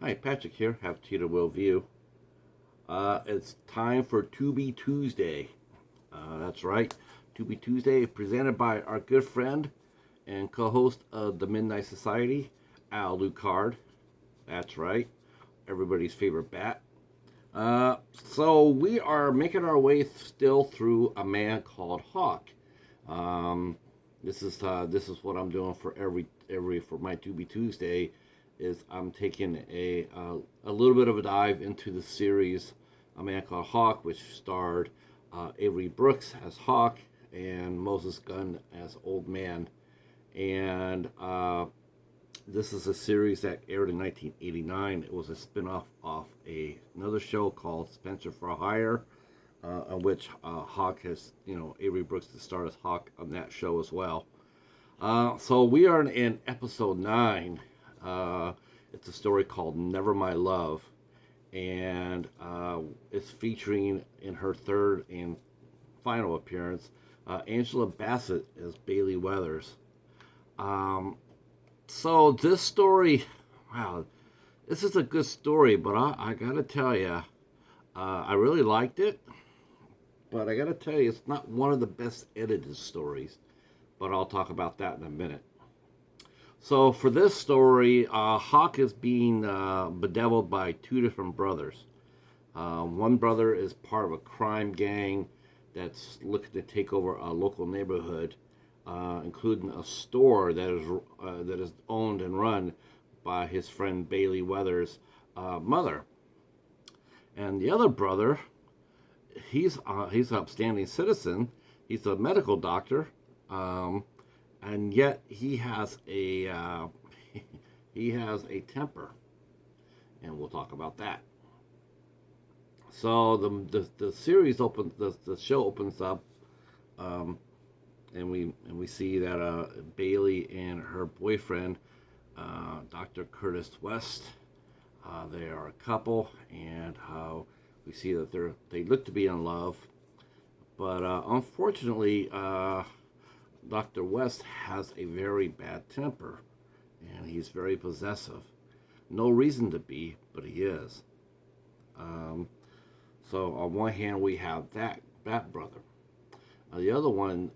Hi, Patrick here. Have Cheetah Will View. It's time for Tubi Tuesday. That's right. Tubi Tuesday, presented by our good friend and co-host of the Midnight Society, Lucard. That's right. Everybody's favorite bat. So we are making our way still through A Man Called Hawk. Um, this is what I'm doing for every for my Tubi Tuesday is I'm taking a little bit of a dive into the series A Man Called Hawk, which starred Avery Brooks as Hawk and Moses Gunn as Old Man. And this is a series that aired in 1989. It was a spin-off of another show called Spencer for Hire, on which Hawk has, Avery Brooks to star as Hawk on that show as well. So we are in episode 9. It's a story called Never My Love, and it's featuring in her third and final appearance Angela Bassett as Bailey Weathers. So this story, wow, this is a good story, but I gotta tell you, I really liked it, but I gotta tell you, it's not one of the best edited stories, but I'll talk about that in a minute. So for this story, Hawk is being bedeviled by two different brothers. One brother is part of a crime gang that's looking to take over a local neighborhood, including a store that is owned and run by his friend Bailey Weathers' mother. And the other brother, he's an upstanding citizen. He's a medical doctor, and yet he has a he has a temper, and we'll talk about that. So the series opens the show opens up, and we see that Bailey and her boyfriend, Dr. Curtis West, they are a couple, and we see that they look to be in love, but unfortunately, Dr. West has a very bad temper, and he's very possessive. No reason to be, but he is. So on one hand, we have that brother. The other one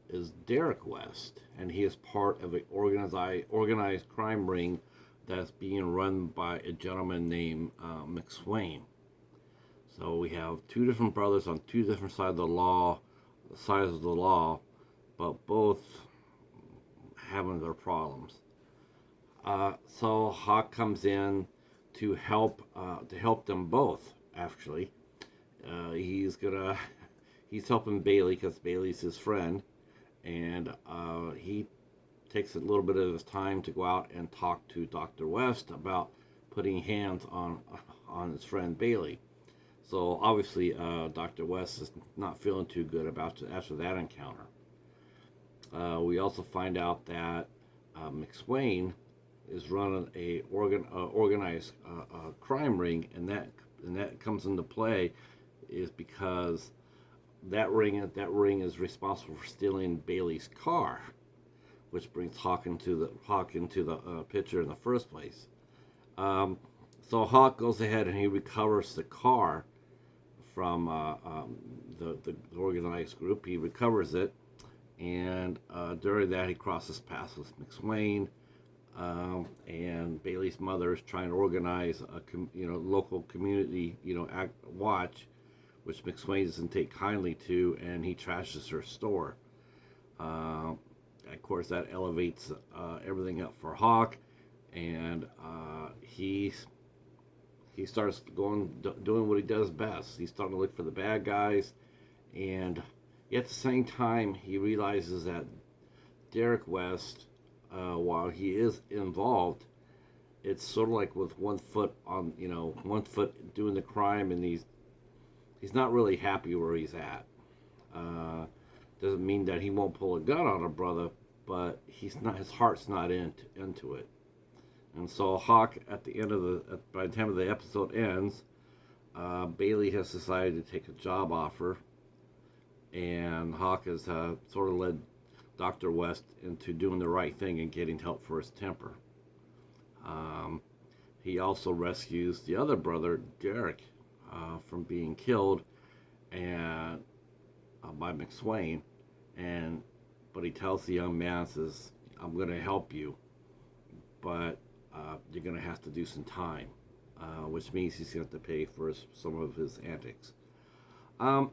is Derek West, and he is part of an organized crime ring that's being run by a gentleman named McSwain. So we have two different brothers on two different sides of the law, but both having their problems. So Hawk comes in to help them both. Actually, he's helping Bailey because Bailey's his friend, and he takes a little bit of his time to go out and talk to Dr. West about putting hands on his friend Bailey. So obviously, Dr. West is not feeling too good after that encounter. We also find out that McSwain is running a organized crime ring, and that comes into play is because that ring is responsible for stealing Bailey's car, which brings Hawk into the picture in the first place. So Hawk goes ahead and he recovers the car from the organized group. He recovers it, and during that he crosses paths with McSwain, and Bailey's mother is trying to organize a local community watch, which McSwain doesn't take kindly to, and he trashes her store. Of course, that elevates everything up for Hawk, and he starts doing what he does best. He's starting to look for the bad guys, and at the same time, he realizes that Derek West, while he is involved, it's sort of like with one foot doing the crime, and he's not really happy where he's at. Doesn't mean that he won't pull a gun on a brother, but his heart's not into it. And so Hawk, by the time the episode ends, Bailey has decided to take a job offer, and Hawk has sort of led Dr. West into doing the right thing and getting help for his temper. he also rescues the other brother, Derek, from being killed and by McSwain. And but he tells the young man, says, "I'm going to help you, but you're going to have to do some time," which means he's going to have to pay for some of his antics. Um,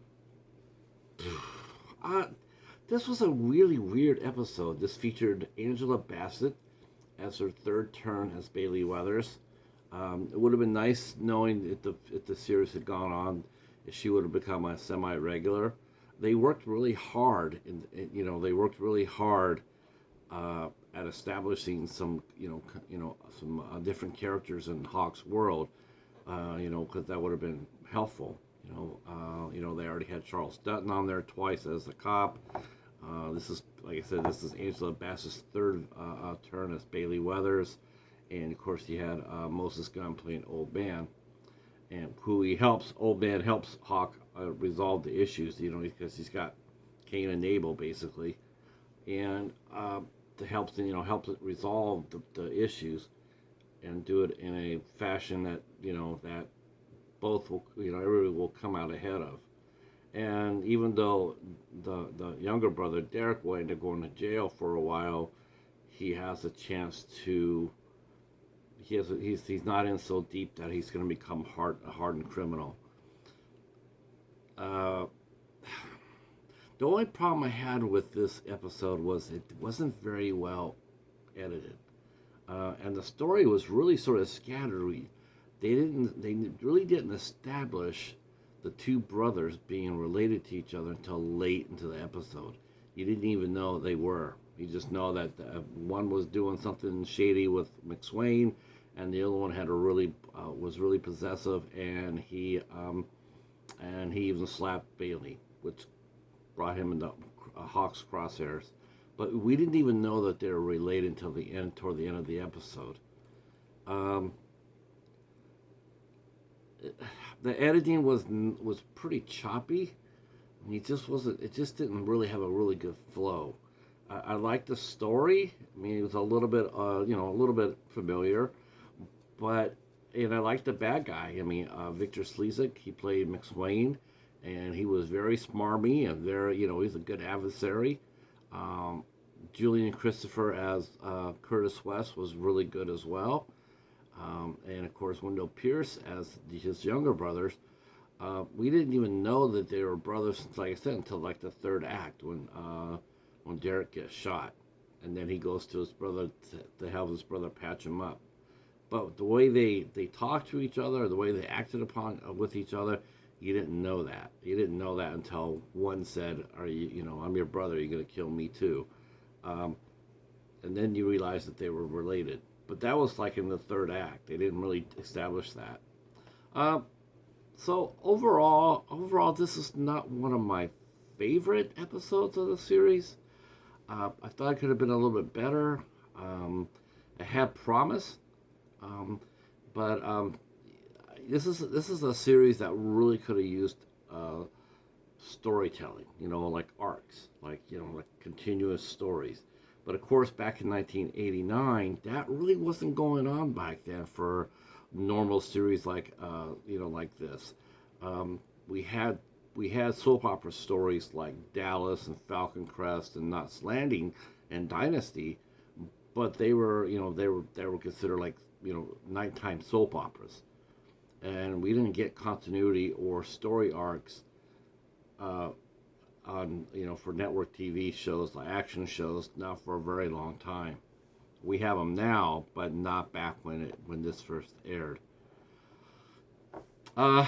uh, this was a really weird episode. This featured Angela Bassett as her third turn as Bailey Weathers. It would have been nice knowing if the series had gone on, if she would have become a semi-regular. They worked really hard, they worked really hard at establishing some, some different characters in Hawk's world, because that would have been helpful. They already had Charles Dutton on there twice as a cop. This is, like I said, this is Angela Bassett's third turn as Bailey Weathers, and of course you had Moses Gunn playing Old Man, and who he helps. Old Man helps Hawk resolve the issues, because he's got Cain and Abel basically, and to help help it resolve the issues, and do it in a fashion that that both will everybody will come out ahead of. And even though the younger brother Derek will end up going to jail for a while, he has a chance to. He's not in so deep that he's going to become a hardened criminal. The only problem I had with this episode was it wasn't very well edited, and the story was really sort of scattered. They really didn't establish the two brothers being related to each other until late into the episode. You didn't even know they were. You just know that one was doing something shady with McSwain, and the other one had was really possessive, and he even slapped Bailey, which brought him into Hawk's crosshairs. But we didn't even know that they were related until toward the end of the episode. The editing was pretty choppy. It just didn't really have a really good flow. I liked the story. I mean, it was a little bit, a little bit familiar, and I liked the bad guy. I mean, Victor Slezak, he played McSwain, and he was very smarmy and he's a good adversary. Julian Christopher as Curtis West was really good as well. And of course, Wendell Pierce as his younger brothers. We didn't even know that they were brothers, like I said, until like the third act when Derek gets shot, and then he goes to his brother to help his brother patch him up. But the way they talked to each other, the way they acted with each other, you didn't know that. You didn't know that until one said, "Are you, I'm your brother. You're gonna kill me too," and then you realize that they were related. But that was like in the third act. They didn't really establish that. So overall, this is not one of my favorite episodes of the series. I thought it could have been a little bit better. It had promise, but this is a series that really could have used storytelling. Like arcs, like continuous stories. But of course, back in 1989, that really wasn't going on back then for normal series like this. We had soap opera stories like Dallas and Falcon Crest and Knots Landing and Dynasty, but they were considered like nighttime soap operas, and we didn't get continuity or story arcs on for network TV shows like action shows now for a very long time. We have them now, but not back when this first aired. But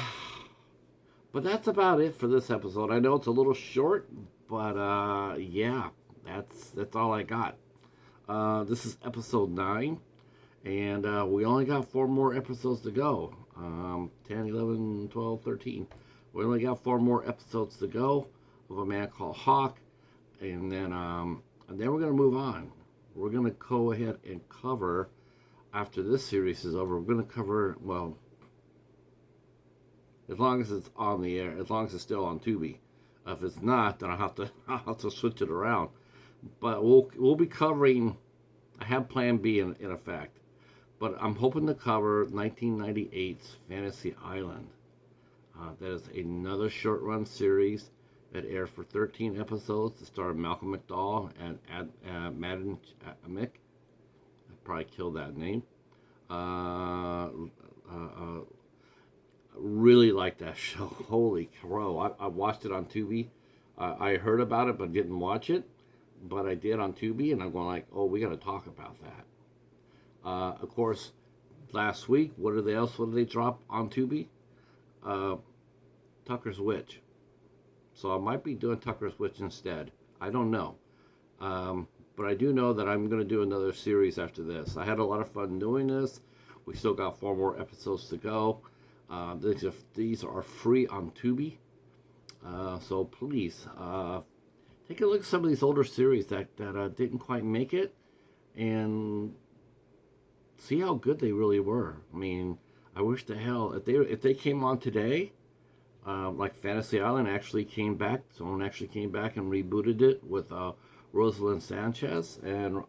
that's about it for this episode. I know it's a little short, but yeah, that's all I got. This is episode 9, and we only got 4 more episodes to go. 10, 11, 12, 13. We only got 4 more episodes to go of A Man Called Hawk, and then we're gonna move on. We're gonna go ahead and cover, after this series is over, we're gonna cover, well, as long as it's on the air, as long as it's still on Tubi. If it's not, then I'll have to switch it around. But we'll be covering. I have Plan B in effect, but I'm hoping to cover 1998's Fantasy Island. That is another short-run series that aired for 13 episodes. It starred Malcolm McDowell and Madden Mick. I probably killed that name. Really like that show. Holy crow! I watched it on Tubi. I heard about it but didn't watch it. But I did on Tubi, and I'm going like, oh, we got to talk about that. Of course, last week, what did they drop on Tubi? Tucker's Witch. So I might be doing Tucker's Witch instead. I don't know. But I do know that I'm going to do another series after this. I had a lot of fun doing this. We still got 4 more episodes to go. These are free on Tubi. So please, take a look at some of these older series that didn't quite make it and see how good they really were. I mean, I wish to hell if they came on today, like Fantasy Island actually came back. Someone actually came back and rebooted it with Rosalind Sanchez, and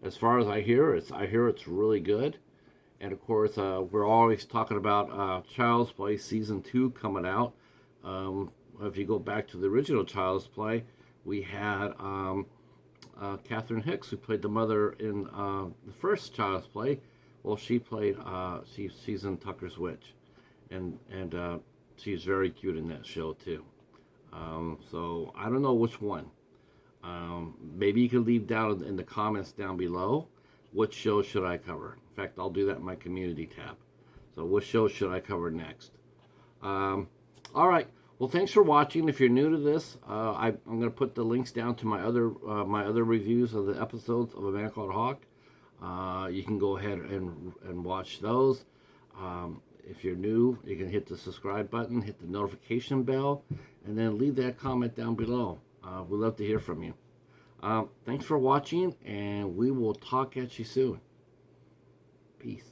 as far as I hear it's really good. And of course, we're always talking about Child's Play Season 2 coming out. If you go back to the original Child's Play, we had Catherine Hicks, who played the mother in the first Child's Play. Well, she played, she's in Tucker's Witch. And she's very cute in that show, too. So I don't know which one. Maybe you can leave down in the comments down below, what show should I cover? In fact, I'll do that in my community tab. So what show should I cover next? All right. Well, thanks for watching. If you're new to this, I'm going to put the links down to my other reviews of the episodes of A Man Called Hawk. You can go ahead and watch those. If you're new, you can hit the subscribe button, hit the notification bell, and then leave that comment down below. We'd love to hear from you. Thanks for watching, and we will talk at you soon. Peace.